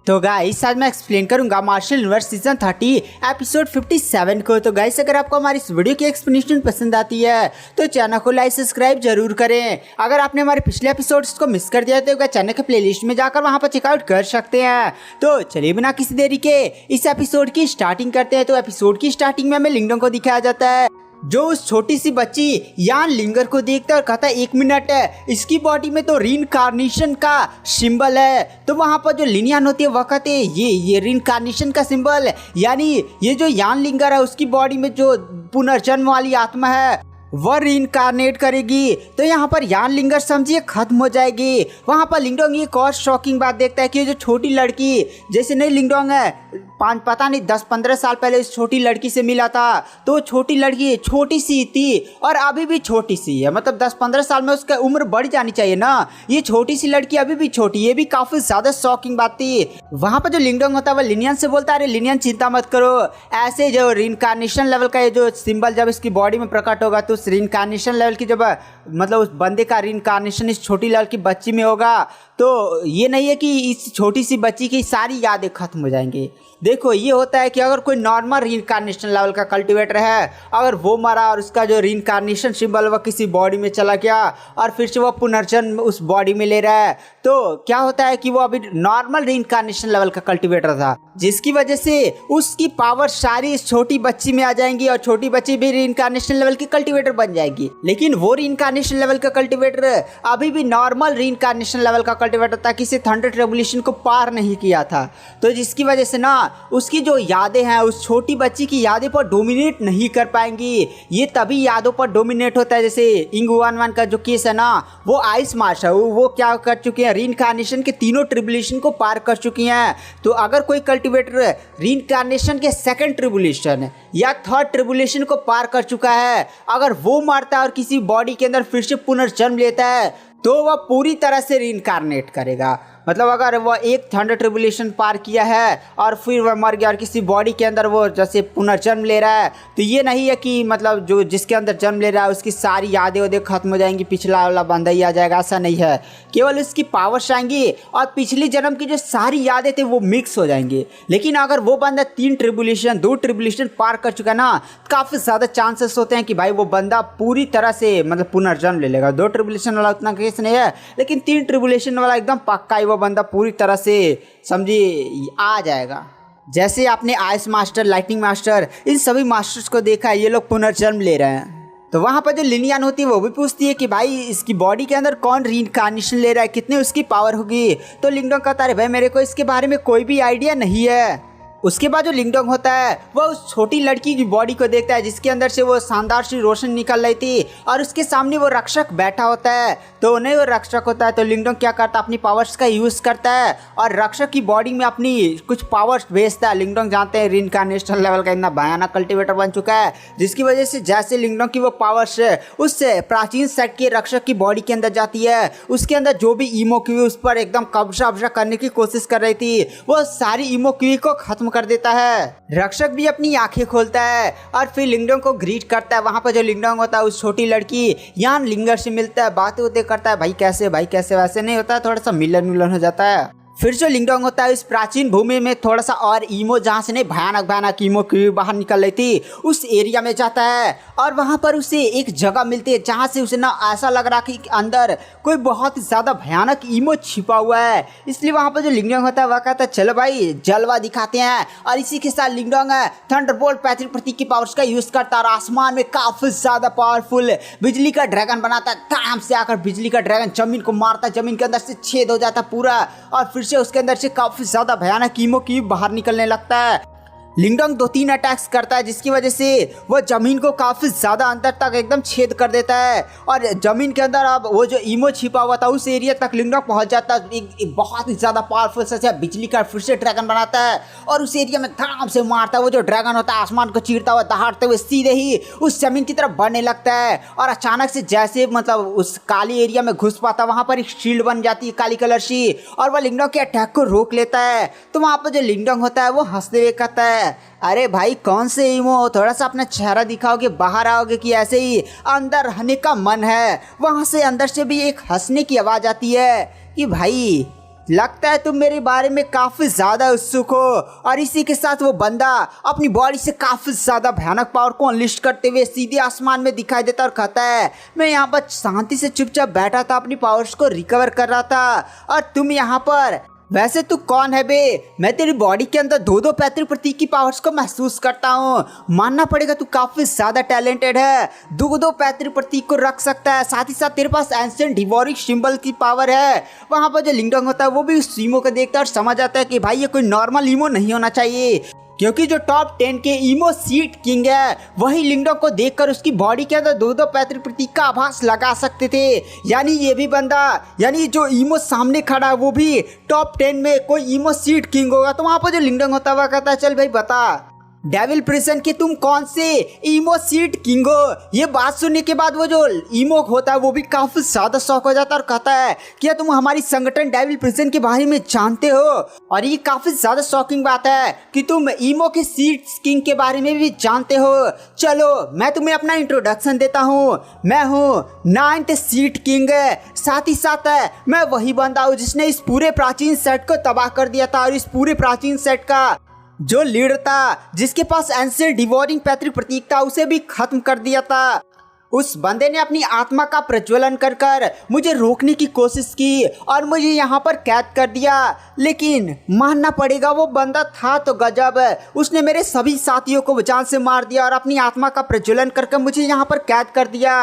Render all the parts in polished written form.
तो गाइस आज मैं एक्सप्लेन करूंगा मार्शल यूनिवर्स सीजन 30 एपिसोड 57 को। तो गाइस अगर आपको हमारी इस वीडियो की एक्सप्लेनेशन पसंद आती है तो चैनल को लाइक सब्सक्राइब जरूर करें। अगर आपने हमारे पिछले एपिसोड्स को मिस कर दिया तो चैनल के प्लेलिस्ट में जाकर वहां पर चेकआउट कर सकते हैं। तो चलिए बिना किसी देरी के इस एपिसोड की स्टार्टिंग करते हैं। तो एपिसोड की स्टार्टिंग में हमें लिंगडोंग को दिखाया जाता है जो उस छोटी सी बच्ची यान लिंगर को देखता है और कहता है 1 मिनट है, इसकी बॉडी में तो रीइंकार्नेशन का सिंबल है। तो वहाँ पर जो लिनियन होती है वह कहते हैं ये रीइंकार्नेशन का सिंबल है, यानी ये जो यान लिंगर है उसकी बॉडी में जो पुनर्जन्म वाली आत्मा है वह रीइंकार्नेट करेगी। तो यहाँ पर यान लिंगर समझिए खत्म हो जाएगी। वहाँ पर लिंगडोंग एक और शॉकिंग बात देखता है कि ये जो छोटी लड़की जैसे नहीं लिंगडोंग है पता नहीं 10-15 साल पहले इस छोटी लड़की से मिला था, तो छोटी लड़की छोटी सी थी और अभी भी छोटी सी है। मतलब 10-15 साल में उसका उम्र बढ़ जानी चाहिए ना, ये छोटी सी लड़की अभी भी छोटी, ये भी काफी ज्यादा शॉकिंग बात थी। वहां पर जो लिंगडोंग होता है वह लिनियन से बोलता है अरे लिनियन चिंता मत करो, ऐसे जो रीइंकार्नेशन लेवल का ये जो सिंबल जब इसकी बॉडी में प्रकट होगा तो उस रीइंकार्नेशन लेवल की जब मतलब उस बंदे का रीइंकार्नेशन इस छोटी लड़की बच्ची में होगा तो ये नहीं है कि इस छोटी सी बच्ची की सारी यादें खत्म हो जाएंगी। देखो ये होता है कि अगर कोई नॉर्मल रीइंकार्नेशन लेवल का कल्टीवेटर है, अगर वो मरा और उसका जो रीइंकार्नेशन सिंबल वह किसी बॉडी में चला गया और फिर से वह पुनर्जन्म उस बॉडी में ले रहा है, तो क्या होता है कि वो अभी नॉर्मल रीइंकार्नेशन लेवल का कल्टीवेटर था, जिसकी वजह से उसकी पावर सारी इस छोटी बच्ची में आ जाएंगी और छोटी बच्ची भी रीइंकार्नेशन लेवल की कल्टीवेटर बन जाएगी। लेकिन वो रीइंकार्नेशन लेवल का कल्टीवेटर अभी भी नॉर्मल रीइंकार्नेशन लेवल का कल्टीवेटर था, किसी थंडर रेवोल्यूशन को पार नहीं किया था। तो जिसकी वजह से ना उसकी जो यादें हैं उस छोटी बच्ची की यादें पर डोमिनेट नहीं कर पाएंगी। ये तभी यादों पर डोमिनेट होता है, जैसे इंग 1-1 का जो केस है ना, वो आइस मार्श है, वो क्या कर चुके हैं, रीइंकार्नेशन के तीनों ट्रिब्यूलेशन को पार कर चुकी हैं। तो अगर कोई कल्टीवेटर रीइंकार्नेशन के सेकंड ट्रिब्यूलेशन या थर्ड ट्रिब्यूलेशन को पार कर चुका है, अगर वो मरता है और किसी बॉडी के अंदर फिर से पुनर्जन्म लेता है तो वह पूरी तरह से रीइंकार्नेट करेगा। मतलब अगर वह एक थंडर ट्रिब्यूलेशन पार किया है और फिर वह मर गया और किसी बॉडी के अंदर वो जैसे पुनर्जन्म ले रहा है, तो ये नहीं है कि मतलब जो जिसके अंदर जन्म ले रहा है उसकी सारी यादें वादें खत्म हो जाएंगी, पिछला वाला बंदा ही आ जाएगा, ऐसा नहीं है। केवल उसकी पावर्स आएंगी और पिछली जन्म की जो सारी यादें थे वो मिक्स हो जाएंगी। लेकिन अगर वो बंदा 2 ट्रिब्यूलेशन पार कर चुका है ना, काफ़ी ज़्यादा चांसेस होते हैं कि भाई वो बंदा पूरी तरह से मतलब पुनर्जन्म ले लेगा। 2 ट्रिब्यूलेशन वाला उतना केस नहीं है, लेकिन 3 ट्रिब्यूलेशन वाला एकदम पक्का ही वो बंदा पूरी तरह से समझिए आ जाएगा। जैसे आपने आइस मास्टर, लाइटनिंग मास्टर, इन सभी मास्टर्स को देखा है, ये लोग पुनर्जन्म ले रहे हैं। तो वहाँ पर जो लिनियन होती है वो भी पूछती है कि भाई इसकी बॉडी के अंदर कौन रीइंकार्नेशन ले रहा है, कितनी उसकी पावर होगी। तो लिंगडोंग कहता है भाई मेरे को इसके बारे में कोई भी आइडिया नहीं है। उसके बाद जो लिंगडोंग होता है वह उस छोटी लड़की की बॉडी को देखता है जिसके अंदर से वो शानदार सी रोशनी निकल रही थी और उसके सामने वो रक्षक बैठा होता है। तो नहीं वो रक्षक होता है, तो लिंगडोंग क्या करता है अपनी पावर्स का यूज़ करता है और रक्षक की बॉडी में अपनी कुछ पावर्स भेजता है। लिंगडोंग जानते हैं रीइंकार्नेशन लेवल का इतना भयानक कल्टीवेटर बन चुका है, जिसकी वजह से जैसे लिंगडोंग की वो पावर्स उससे प्राचीन सेट के रक्षक की बॉडी के अंदर जाती है, उसके अंदर जो भी ईमो क्यू उस पर एकदम कब्जा करने की कोशिश कर रही थी वो सारी ईमो क्यू को खत्म कर देता है। रक्षक भी अपनी आंखें खोलता है और फिर लिंगडोंग को ग्रीट करता है। वहां पर जो लिंगडोंग होता है उस छोटी लड़की यान लिंगर से मिलता है, बातें करता है, भाई कैसे वैसे नहीं होता है, थोड़ा सा मिलन हो जाता है। फिर जो लिंगडोंग होता है इस प्राचीन भूमि में थोड़ा सा और ईमो, जहाँ से नहीं भयानक ईमो की बाहर निकल रही थी, उस एरिया में जाता है और वहाँ पर उसे एक जगह मिलती है जहाँ से उसे ना ऐसा लग रहा कि अंदर कोई बहुत ही ज़्यादा भयानक ईमो छिपा हुआ है। इसलिए वहाँ पर जो लिंगडोंग होता है वह कहता है चलो भाई जलवा दिखाते हैं। और इसी के साथ लिंगडोंग थंडरबोल्ट पैट्रिक प्रतीक की पावर्स का यूज़ करता है और आसमान में काफ़ी ज़्यादा पावरफुल बिजली का ड्रैगन बनाता है। काम से आकर बिजली का ड्रैगन जमीन को मारता है, जमीन के अंदर से छेद हो जाता पूरा और फिर से उसके अंदर से काफी ज्यादा भयानक ईमो की बाहर निकलने लगता है। लिंगडोंग 2-3 अटैक्स करता है जिसकी वजह से वह जमीन को काफ़ी ज़्यादा अंदर तक एकदम छेद कर देता है और जमीन के अंदर अब वो जो ईमो छिपा हुआ था उस एरिया तक लिंगडोंग पहुंच जाता है। एक बहुत ही ज़्यादा पावरफुल से बिजली का फिर से ड्रैगन बनाता है और उस एरिया में धड़ाम से मारता है। वो जो ड्रैगन होता है आसमान को चीरता हुआ दहाड़ते हुए सीधे ही उस जमीन की तरफ बढ़ने लगता है और अचानक से जैसे मतलब उस काली एरिया में घुस पाता वहाँ पर एक शील्ड बन जाती है काली कलर सी और वह लिंगडोंग के अटैक को रोक लेता है। तो वहाँ पर जो लिंगडोंग होता है वो हंसते हुए कहता है अरे भाई कौन से ईमो, थोड़ा सा अपना चेहरा दिखाओगे, बाहर आओगे कि ऐसे ही अंदर रहने का मन है। वहाँ से अंदर से भी एक हंसने की आवाज़ आती है कि भाई लगता है तुम मेरे बारे में काफी ज्यादा उत्सुक हो। और इसी के साथ वो बंदा अपनी बॉडी से काफी ज्यादा भयानक पावर को अनलिस्ट करते हुए सीधे आसमान में दिखाई देता और कहता है, मैं यहाँ पर शांति से चुपचाप बैठा था, अपनी पावर्स को रिकवर कर रहा था, और तुम यहाँ पर। वैसे तू कौन है बे? मैं तेरी बॉडी के अंदर दो पैतृक प्रतीक की पावर्स को महसूस करता हूँ। मानना पड़ेगा तू काफी ज्यादा टैलेंटेड है, दो पैतृक प्रतीक को रख सकता है, साथ ही साथ तेरे पास एंशिएंट डिवोरिंग सिंबल की पावर है। वहाँ पर जो लिंगडोंग होता है वो भी उस ईमो को देखता है और समझ आता है कि भाई ये कोई नॉर्मल ईमो नहीं होना चाहिए, क्योंकि जो टॉप 10 के ईमो सीट किंग है वही लिंगडोंग को देखकर उसकी बॉडी के अंदर दो पैतृक प्रतीक का आभास लगा सकते थे। यानी ये भी बंदा, यानी जो ईमो सामने खड़ा है वो भी टॉप 10 में कोई ईमो सीट किंग होगा। तो वहाँ पर जो लिंगडोंग होता हुआ कहता है, चल भाई बता डेविल प्रिजन के तुम कौन से ईमो सीट किंग हो। ये बात सुनने के बाद वो जो ईमो होता है वो भी काफी ज्यादा शौक हो जाता है और कहता है, क्या तुम हमारी संगठन डेविल प्रिजन के बारे में जानते हो? और ये काफी ज्यादा शॉकिंग बात है कि तुम ईमो के सीट किंग के बारे में भी जानते हो। चलो मैं तुम्हें अपना इंट्रोडक्शन देता हूँ। मैं हूँ 9th सीट किंग, साथ ही साथ मैं वही बंदा हूँ जिसने इस पूरे प्राचीन सेट को तबाह कर दिया था, और इस पूरे प्राचीन सेट का जो लीडर था, जिसके पास एंशिएंट डिवोरिंग पैतृक प्रतीक था, उसे भी खत्म कर दिया था। उस बंदे ने अपनी आत्मा का प्रज्वलन कर कर मुझे रोकने की कोशिश की और मुझे यहाँ पर कैद कर दिया। लेकिन मानना पड़ेगा वो बंदा था तो गजब, उसने मेरे सभी साथियों को जान से मार दिया और अपनी आत्मा का प्रज्वलन करके मुझे यहाँ पर कैद कर दिया।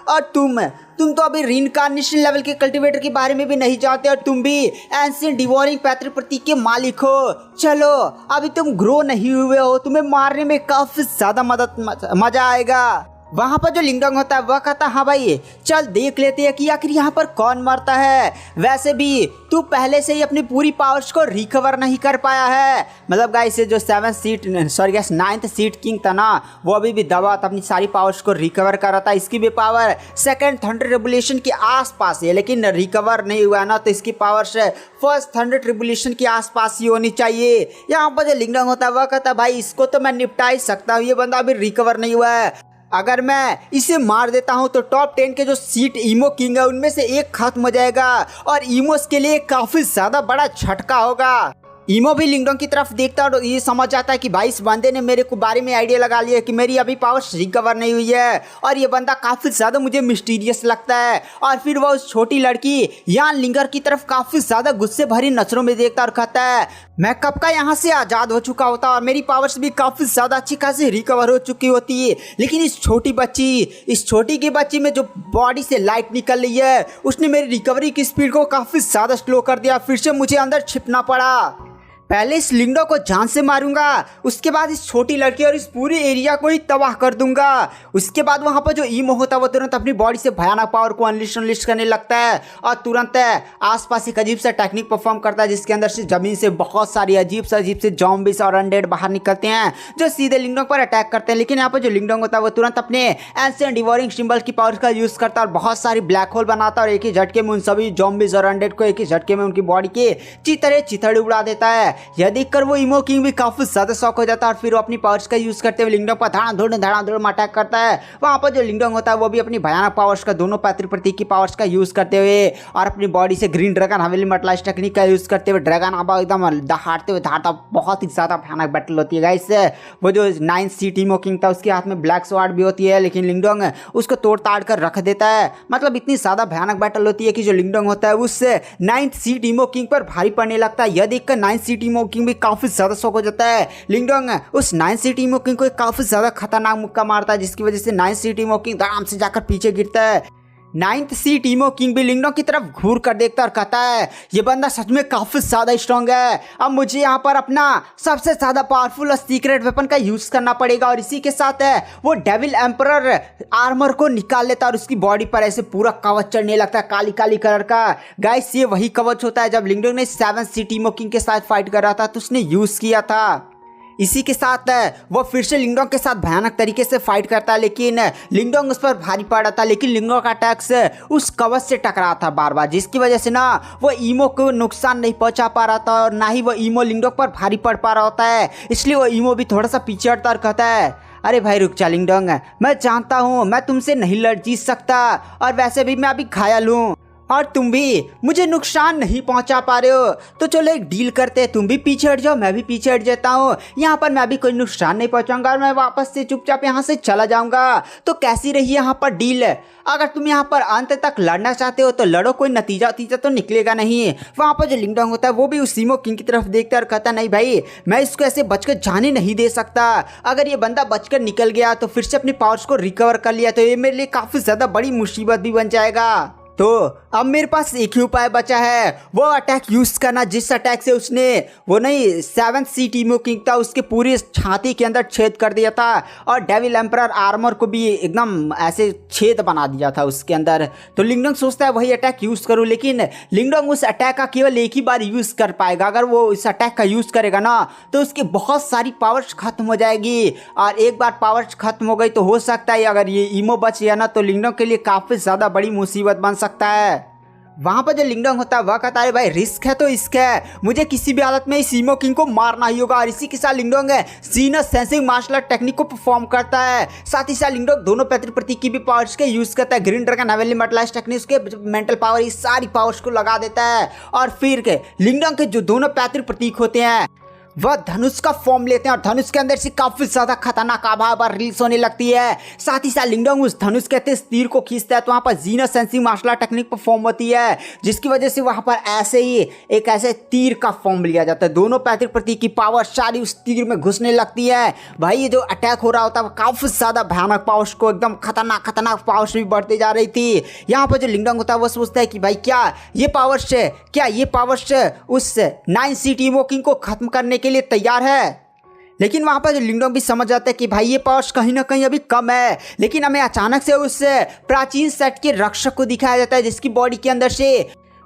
और तुम तो अभी रीइंकार्नेशन लेवल के कल्टीवेटर के बारे में भी नहीं जानते, और तुम भी एंशिएंट डिवोरिंग पैतृक प्रतीक के मालिक हो। चलो अभी तुम ग्रो नहीं हुए हो, तुम्हें मारने में काफी ज्यादा मजा आएगा। वहाँ पर जो लिंगडोंग होता है वह कहता है, हाँ भाई चल देख लेते हैं कि आखिर यहाँ पर कौन मरता है। वैसे भी तू पहले से ही अपनी पूरी पावर्स को रिकवर नहीं कर पाया है। मतलब गाइस जो 9th सीट किंग था ना, वो अभी भी दबा था, अपनी सारी पावर्स को रिकवर कर रहा था। इसकी भी पावर सेकंड थंडर रेवोल्यूशन के आसपास है, लेकिन रिकवर नहीं हुआ ना, तो इसकी पावर्स फर्स्ट थंडर रेवोल्यूशन के आसपास ही होनी चाहिए। यहाँ पर जो लिंगडोंग होता है वह कहता है, भाई इसको तो मैं निपटा ही सकता हूँ, ये बंदा अभी रिकवर नहीं हुआ है। अगर मैं इसे मार देता हूं तो टॉप 10 के जो सीट ईमो किंग है उनमें से एक खत्म हो जाएगा, और ईमोस के लिए काफी ज्यादा बड़ा झटका होगा। ईमो भी लिंगडोंग की तरफ देखता है और ये समझ जाता है कि भाई इस बंदे ने मेरे को बारे में आइडिया लगा लिया कि मेरी अभी पावर्स रिकवर नहीं हुई है, और ये बंदा काफ़ी ज़्यादा मुझे मिस्टीरियस लगता है। और फिर वह उस छोटी लड़की यान लिंगर की तरफ काफ़ी ज़्यादा गुस्से भरी नजरों में देखता और कहता है, मैं कब का यहाँ से आज़ाद हो चुका होता और मेरी पावर्स भी काफ़ी ज़्यादा अच्छी खासी रिकवर हो चुकी होती है, लेकिन इस छोटी की बच्ची में जो बॉडी से लाइट निकल रही है उसने मेरी रिकवरी की स्पीड को काफ़ी ज़्यादा स्लो कर दिया। फिर से मुझे अंदर छिपना पड़ा। पहले इस लिंगडो को जान से मारूंगा, उसके बाद इस छोटी लड़की और इस पूरे एरिया को ही तबाह कर दूंगा। उसके बाद वहाँ पर जो ईमो होता है वो तुरंत अपनी बॉडी से भयानक पावर को अनलिस्ट करने लगता है और तुरंत आसपास एक अजीब सा टेक्निक परफॉर्म करता है, जिसके अंदर से जमीन से बहुत सारी अजीब से जॉम्बीज और अनडेड बाहर निकलते हैं जो सीधे लिंगडोंग पर अटैक करते हैं। लेकिन यहाँ पर जो लिंगडोंग होता है वो तुरंत अपने एंशिएंट डिवोरिंग सिंबल की पावर का यूज करता है और बहुत सारी ब्लैक होल बनाता है और एक ही झटके में उन सभी जॉम्बीज और अनडेड को एक ही झटके में उनकी बॉडी के चिथड़े उड़ा देता है। यह देखकर वो ईमो किंग भी काफी ज्यादा शॉक हो जाता है और फिर वो अपनी पावर्स का यूज करते हुए लिंगडोंग पर धड़ाधड़ अटैक करता है। वहां पर जो लिंगडोंग होता है वो भी अपनी भयानक पावर्स का दोनों पैतृक प्रतीक की पावर्स का यूज करते हुए और अपनी बॉडी से ग्रीन ड्रैगन हवेली मटलाइज टेक्निक का यूज करते हुए ड्रैगन आबा एकदम दहाड़ते हुए धारता बहुत ही ज्यादा भयानक बैटल होती है गाइस। वो जो 9th सीट ईमो किंग था उसके हाथ में ब्लैक स्वॉर्ड भी होती है, लेकिन लिंगडोंग उसको तोड़ ताड़ कर रख देता है। मतलब इतनी ज्यादा भयानक बैटल होती है कि जो लिंगडोंग होता है उस 9th सीट ईमो किंग पर भारी पड़ने लगता है। यह देखकर 9th सीट ईमो किंग भी काफी ज्यादा शौक हो जाता है। लिंगडोंग उस 9th सीट ईमो किंग को काफी ज्यादा खतरनाक मुक्का मारता है, जिसकी वजह से 9th सीट ईमो किंग आराम से जाकर पीछे गिरता है। 9th सीट ईमो किंग भी लिंगडोंग की तरफ घूर कर देखता और कहता है, ये बंदा सच में काफी ज्यादा स्ट्रांग है, अब मुझे यहाँ पर अपना सबसे ज्यादा पावरफुल और सीक्रेट वेपन का यूज करना पड़ेगा। और इसी के साथ है वो डेविल एम्परर आर्मर को निकाल लेता और उसकी बॉडी पर ऐसे पूरा कवच चढ़ने लगता है काली काली कलर का। गाइस ये वही कवच होता है जब लिंगडोंग ने 7th सीट ईमो किंग के साथ फाइट कर रहा था तो उसने यूज किया था। इसी के साथ वो फिर से लिंगडोंग के साथ भयानक तरीके से फाइट करता है, लेकिन लिंगडोंग उस पर भारी पड़ा था। लेकिन लिंगडोंग का अटैक्स उस कवच से टकरा था बार बार, जिसकी वजह से ना वो ईमो को नुकसान नहीं पहुंचा पा रहा था और ना ही वो ईमो लिंगडोंग पर भारी पड़ पा रहा होता है। इसलिए वो ईमो भी थोड़ा सा पीछे हटता और कहता है, अरे भाई रुक जा लिंगडोंग, मैं जानता हूँ मैं तुमसे नहीं जीत सकता और वैसे भी मैं अभी घायल हूँ। और तुम भी मुझे नुकसान नहीं पहुंचा पा रहे हो, तो चलो एक डील करते हैं, तुम भी पीछे हट जाओ, मैं भी पीछे हट जाता हूँ। यहाँ पर मैं भी कोई नुकसान नहीं पहुंचाऊंगा और मैं वापस से चुपचाप यहाँ से चला जाऊंगा। तो कैसी रही यहाँ पर डील? अगर तुम यहाँ पर अंत तक लड़ना चाहते हो तो लड़ो, कोई नतीजा तो निकलेगा नहीं। वहाँ पर जो लिंगडोंग होता है वो भी उस ईमो किंग की तरफ देखता और कहता नहीं भाई, मैं इसको ऐसे बचकर जाने नहीं दे सकता। अगर ये बंदा बचकर निकल गया तो फिर से अपनी पावर्स को रिकवर कर लिया तो ये मेरे लिए काफ़ी ज़्यादा बड़ी मुसीबत भी बन जाएगा। तो अब मेरे पास एक ही उपाय बचा है, वो अटैक यूज करना जिस अटैक से उसने वो नहीं 7th सीट ईमो किंग था उसके पूरी छाती के अंदर छेद कर दिया था और डेविल एम्परर आर्मर को भी एकदम ऐसे छेद बना दिया था उसके अंदर। तो लिंगडोंग सोचता है वही अटैक यूज करूं, लेकिन लिंगडोंग उस अटैक का केवल एक ही बार यूज कर पाएगा। अगर वो इस अटैक का यूज करेगा ना तो उसकी बहुत सारी पावर्स खत्म हो जाएगी और एक बार पावर्स खत्म हो गई तो हो सकता है अगर ये ईमो बच गया ना तो लिंगडोंग के लिए काफी ज्यादा बड़ी मुसीबत बन सकता है। वहां पर जो लिंगडोंग होता है वह कहता है भाई रिस्क है तो इसका है, मुझे किसी भी हालत में इस ईमो किंग को मारना ही होगा। और इसी के साथ लिंगडोंग जीनस सेंसिंग मार्शल आर्ट टेक्निक को परफॉर्म करता है। साथ ही साथ लिंगडोंग दोनों पैतृ प्रतीक की भी पावर्स के यूज करता है। Green dragon heavenly metallise technique उसके मेंटल पावर इस सारी पावर्स को लगा देता है और फिर के लिंगडोंग के जो दोनों पैतृ प्रतीक होते हैं वह धनुष का फॉर्म लेते हैं और धनुष के अंदर से काफी ज्यादा खतरनाक आभा रिलीज होने लगती है। साथ ही साथ लिंगडोंग उस धनुष के तेज तीर को खींचता है तो वहां पर जीनस sensing martial art technique perform होती है जिसकी वजह से वहां पर ऐसे ही एक ऐसे तीर का फॉर्म लिया जाता है। दोनों पैतृक प्रतीक की पावर सारी उस तीर में घुसने लगती है। भाई ये जो अटैक हो रहा होता है काफी ज्यादा भयानक पावर्स को एकदम खतरनाक पावर्स भी बढ़ती जा रही थी। यहाँ पर जो लिंगडोंग होता है वो सोचता है कि भाई क्या ये पावर्स उस 9 सीट ईमो किंग को खत्म करने के लिए तैयार है। लेकिन वहां पर लिंगडोंग भी समझ जाता है कि भाई ये पावर्स कहीं ना कहीं अभी कम है। लेकिन हमें अचानक से उस प्राचीन सेट के रक्षक को दिखाया जाता है जिसकी बॉडी के अंदर से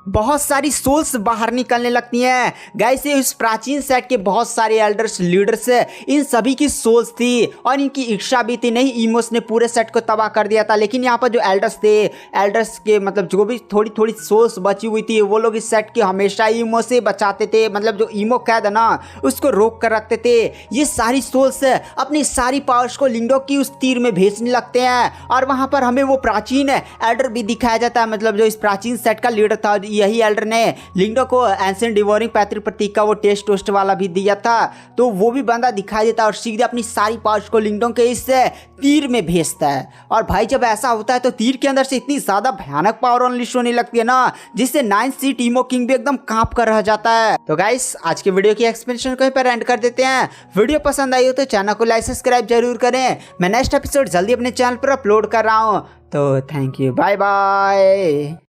बहुत सारी सोल्स बाहर निकलने लगती हैं। गाइस ये उस प्राचीन सेट के बहुत सारे एल्डर्स लीडर्स इन सभी की सोल्स थी और इनकी इच्छा भी थी। नहीं ईमोस ने पूरे सेट को तबाह कर दिया था, लेकिन यहाँ पर जो एल्डर्स के मतलब जो भी थोड़ी थोड़ी सोल्स बची हुई थी वो लोग इस सेट के हमेशा ईमो से बचाते थे। मतलब जो ईमो कैद है ना उसको रोक कर रखते थे। ये सारी सोल्स अपनी सारी पावर्स को लिंगडोंग की उस तीर में भेजने लगते हैं और वहाँ पर हमें वो प्राचीन एल्डर भी दिखाया जाता है। मतलब जो इस प्राचीन सेट का लीडर था यही एल्डर ने लिंगडोंग को एंशिएंट डिवोरिंग पैतृक प्रतीक का वो टेस्ट वाला भी दिया था। तो वो भी बंदा दिखाई देता है और सीधे अपनी सारी पावर्स को लिंगडोंग के इस तीर में भेजता है। और भाई जब ऐसा होता है तो तीर के अंदर से इतनी ज्यादा भयानक पावर अनलिस्ट होने लगती है ना जिससे 9 सीट ईमो किंग भी एकदम कांप कर रह जाता है। तो गाइस आज की वीडियो की एक्सप्लेनेशन को यहीं पर एंड कर देते हैं। वीडियो पसंद आई हो तो चैनल को लाइक सब्सक्राइब जरूर करें। मैं नेक्स्ट एपिसोड जल्दी अपने चैनल पर अपलोड कर रहा हूँ। तो थैंक यू, बाय बाय।